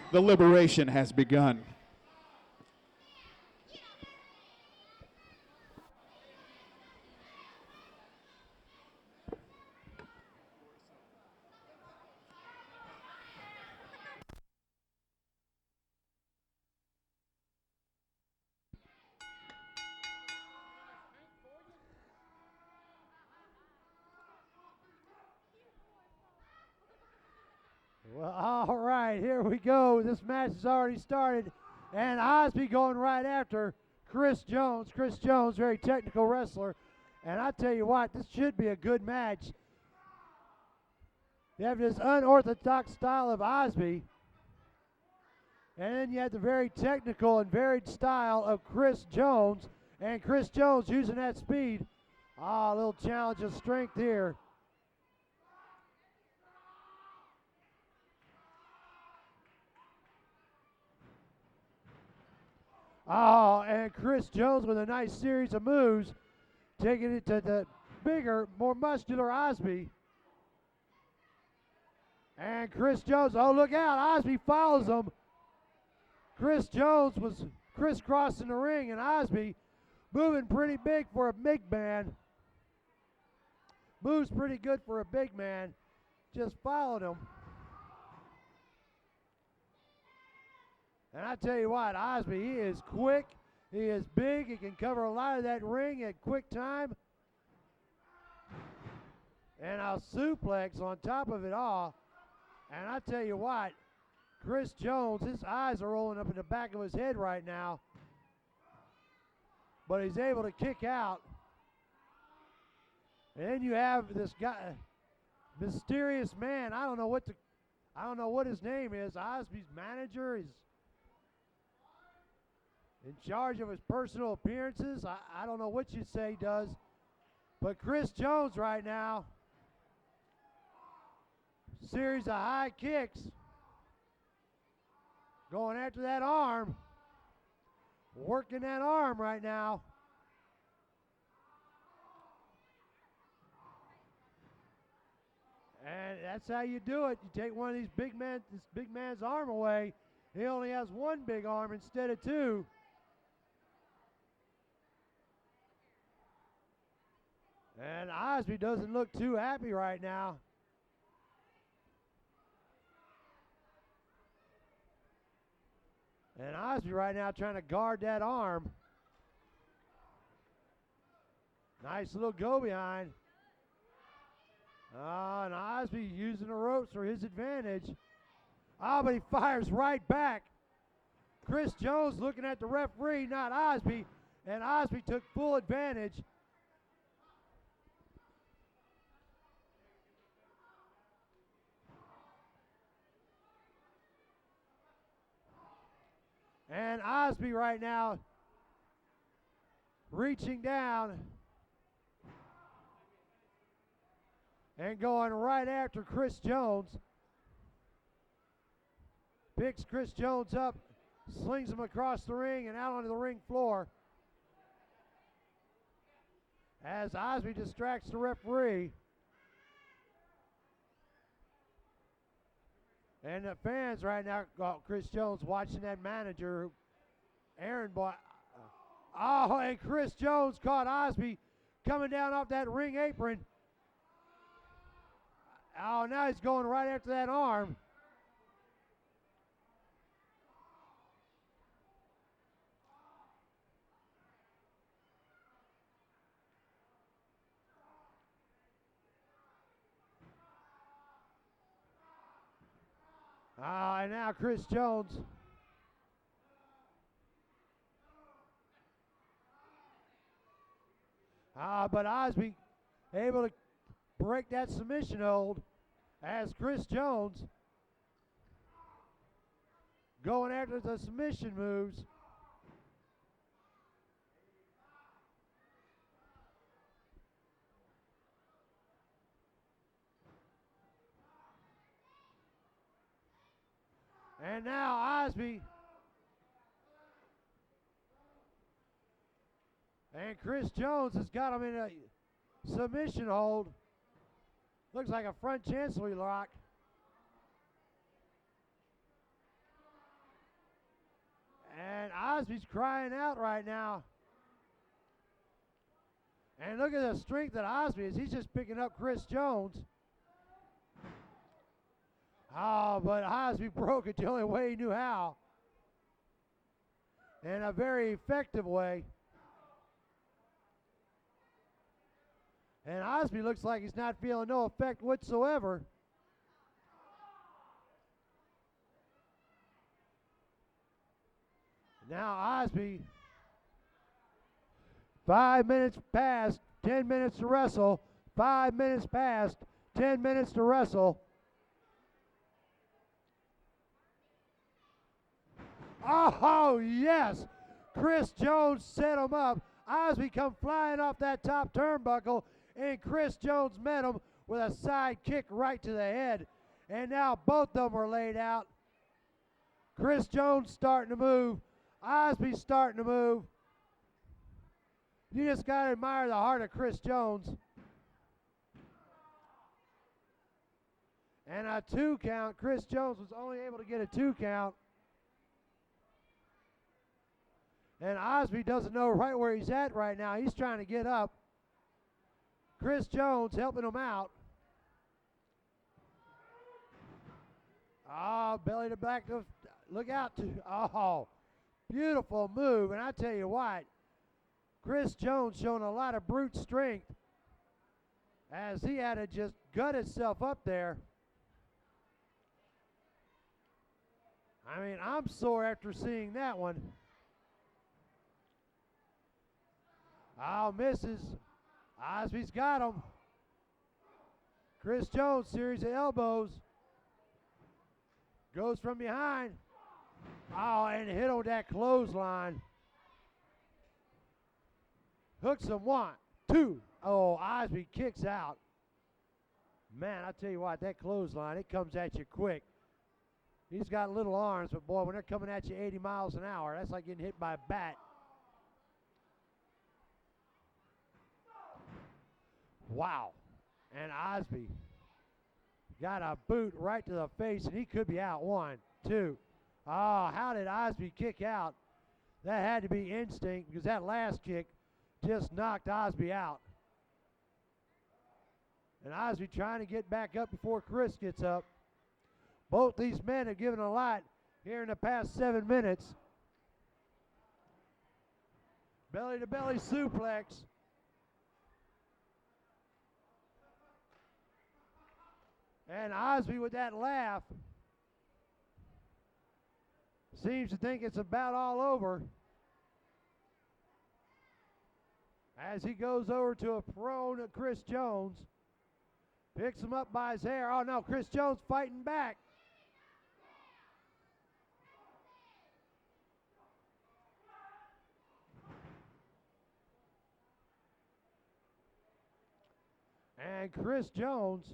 The liberation has begun. Well, all right, here we go. This match has already started, and Osby going right after Chris Jones. Chris Jones, very technical wrestler, and I tell you what, this should be a good match. You have this unorthodox style of Osby, and then you have the very technical and varied style of Chris Jones, and Chris Jones using that speed. A little challenge of strength here. Oh, and Chris Jones with a nice series of moves, taking it to the bigger, more muscular Osby. And Chris Jones, oh, look out, Osby follows him. Chris Jones was crisscrossing the ring, and Osby moving pretty big for a big man. Moves pretty good for a big man. Just followed him. And I tell you what, Osby, he is quick, he is big, he can cover a lot of that ring at quick time. And a suplex on top of it all. And I tell you what, Chris Jones, his eyes are rolling up in the back of his head right now. But he's able to kick out. And then you have this guy, mysterious man. I don't know what his name is. Osby's manager. He's in charge of his personal appearances. I don't know what you'd say he does. But Chris Jones right now, series of high kicks. Going after that arm. Working that arm right now. And that's how you do it. You take one of these this big man's arm away. He only has one big arm instead of two. And Osby doesn't look too happy right now. And Osby right now trying to guard that arm. Nice little go behind. And Osby using the ropes for his advantage. But he fires right back. Chris Jones looking at the referee, not Osby. And Osby took full advantage. And Osby right now reaching down and going right after Chris Jones. Picks Chris Jones up, slings him across the ring and out onto the ring floor. As Osby distracts the referee. And the fans right now got Chris Jones watching that manager, Aaron Boy. And Chris Jones caught Osby coming down off that ring apron. Now he's going right after that arm. And now Chris Jones. But Osby able to break that submission hold as Chris Jones going after the submission moves. And now Osby and Chris Jones has got him in a submission hold. Looks like a front chancellery lock. And Osby's crying out right now. And look at the strength that Osby is. He's just picking up Chris Jones. Oh, but Osby broke it the only way he knew how. In a very effective way. And Osby looks like he's not feeling no effect whatsoever. Now Osby, 5 minutes past, 10 minutes to wrestle. 5 minutes past, 10 minutes to wrestle. Oh, yes. Chris Jones set him up. Osby come flying off that top turnbuckle, and Chris Jones met him with a side kick right to the head. And now both of them are laid out. Chris Jones starting to move. Osby's starting to move. You just got to admire the heart of Chris Jones. And a 2 count. Chris Jones was only able to get a 2 count. And Osby doesn't know right where he's at right now. He's trying to get up. Chris Jones helping him out. Oh, belly to back. Look out. Oh, beautiful move. And I tell you what, Chris Jones showing a lot of brute strength as he had to just gut himself up there. I mean, I'm sore after seeing that one. Oh, misses. Osby's got him. Chris Jones, series of elbows. Goes from behind. Oh, and hit on that clothesline. Hooks him 1, 2. Oh, Osby kicks out. Man, I tell you what, that clothesline, it comes at you quick. He's got little arms, but boy, when they're coming at you 80 miles an hour, that's like getting hit by a bat. Wow. And Osby got a boot right to the face, and he could be out. 1, 2. Oh, how did Osby kick out? That had to be instinct because that last kick just knocked Osby out. And Osby trying to get back up before Chris gets up. Both these men have given a lot here in the past 7 minutes. Belly to belly suplex. And Osby with that laugh seems to think it's about all over as he goes over to a prone of Chris Jones. Picks him up by his hair. Oh no, Chris Jones fighting back. And Chris Jones,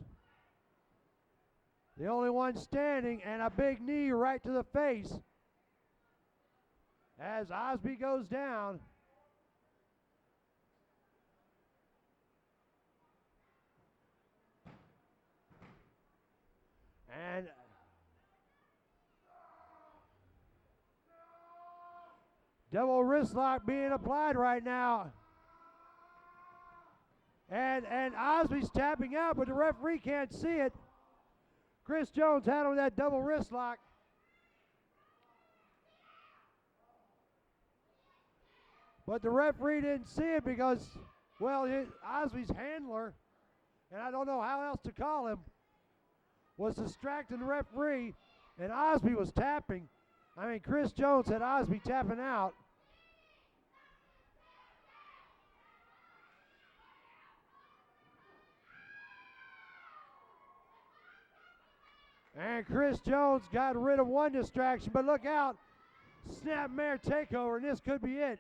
the only one standing, and a big knee right to the face as Osby goes down. And double wrist lock being applied right now. And Osby's tapping out, but the referee can't see it. Chris Jones had on that double wrist lock. But the referee didn't see it because, well, Osby's handler, and I don't know how else to call him, was distracting the referee, and Osby was tapping. I mean, Chris Jones had Osby tapping out. And Chris Jones got rid of one distraction, but look out. Snapmare takeover, and this could be it.